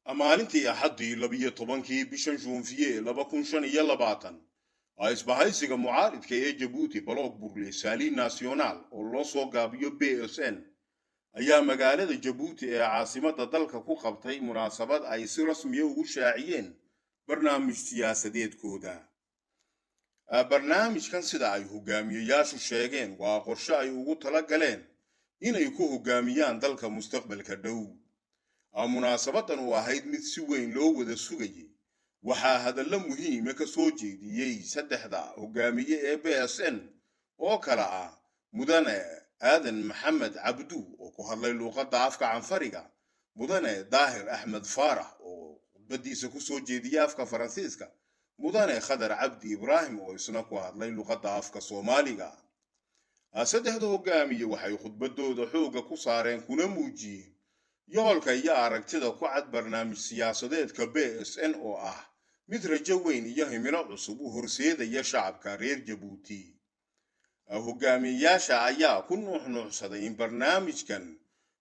maalintii axaddii 12 bishan Juunfiye 2025 isbahaysiga mucaaridka ee Jabuuti Bloc pour le Salut National oo loo soo gaabiyo BSN ayaa magaalada Jabuuti ee caasimadda dalka ku qabtay munaasabad ay si rasmi ah ugu shaaciyeen barnaamij siyaasadeedkooda. Barnaamijkan sida ay hogaamiyayaashu sheegeen waa qorshe ay ugu tala galeen inay ku hogaamiyaan dalka mustaqbalka dhow. Munaasabadan oo ahayd mid si weyn loo wada sugayay waxaa hadallo muhiim ah ka soo jeediyay saddexda hogaamiye ee BSN oo kala ah mudane aadan maxamed cabdu oo ku hadlay luuqadda afka canfariga, mudane daahir axmed faarax oo khudbadiisa ku soo jeediyay afka faransiiska, mudane khadar cabdi ibraahim oo isna ku hadlay luuqadda afka soomaaliga. Saddexda hogaamiye waxay khudbadooda xooga ku saareen kuna muujiyeen yoolka iyo aragtida ku cad barnaamij siyaasadeedka BSN oo ah mid rajo weyn iyo himilo cusub u horseedaya shacabka reer Jabuuti. Hogaamiyayaasha ayaa ku nuuxnuuxsaday in barnaamijkan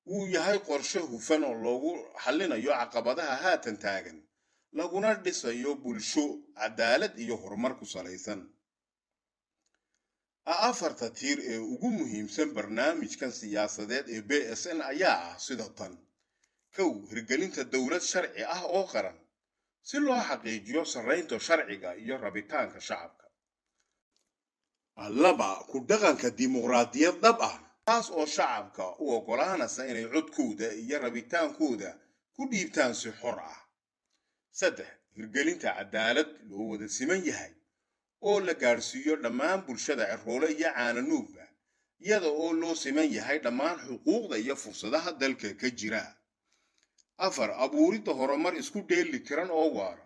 uu yahay qorshe hufan oo loogu xallinayo caqabadaha haatan taagan, laguna dhisayo bulsho cadaalad iyo horumar ku salaysan. Afarta tiir ee ugu muhiimsan barnaamijkan siyaasadeed ee BSN ayaa ah sida tan: kow, hirgelinta dowlad sharci ah oo qaran si loo xaqiijiyo sarreynta sharciga iyo rabitaanka shacabka. Laba, ku dhaqanka dimuqraadiyad dhab ah taas oo shacabka u oggolaanaysa inay codkooda iyo rabitaankooda ku dhiibtaan si xor ah. Saddex, hirgelinta cadaalad loo wada siman yahay oo la gaarsiiyo dhammaan bulshada Ciroole iyo Caananuugba iyada oo loo siman yahay dhammaan xuquuqda iyo fursadaha dalka ka jira. Afar, abuuridda horumar isku dheelitiran oo waara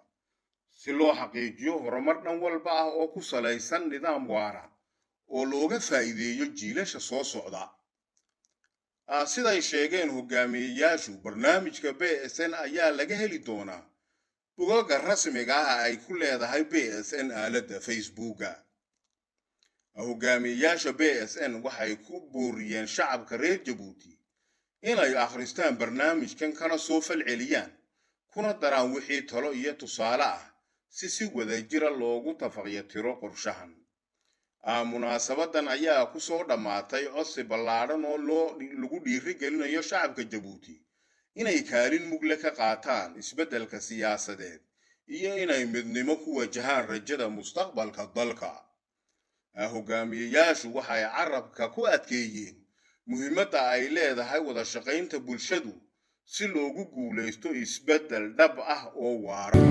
si loo xaqiijiyo horumar dhan walba ah oo ku salaysan nidaam waara oo looga faa'iideeyo jiilasha soo socda. Siday sheegeen hogaamiyayaashu, barnaamijka BSN ayaa laga heli doonaa bogagga rasmiga ah ay ku leedahay BSN aaladda Facebooka. Hogaamiyayaasha BSN waxay ku booriyeen shacabka reer Jabuuti inay akhristaan barnaamijkan kana soo falceliyaan kuna daraan wixii talo iyo tusaale ah si wadajira loogu tafaqyatiro qorshahan. Munaasabadan ayaa ku soo dhammaatay codsi ballaadhan oo lagu dhiirigelinayo shacabka Jabuuti inay kaalin mugle ka qaataan isbeddelka siyaasadeed iyo inay midnimo ku wajahaan rajada mustaqbalka dalka. Hogaamiyayaashu waxay carabka ku adkeeyeen muhiimadda ay leedahay wada shaqaynta bulshadu si loogu guuleysto isbeddel dhab ah oo waara.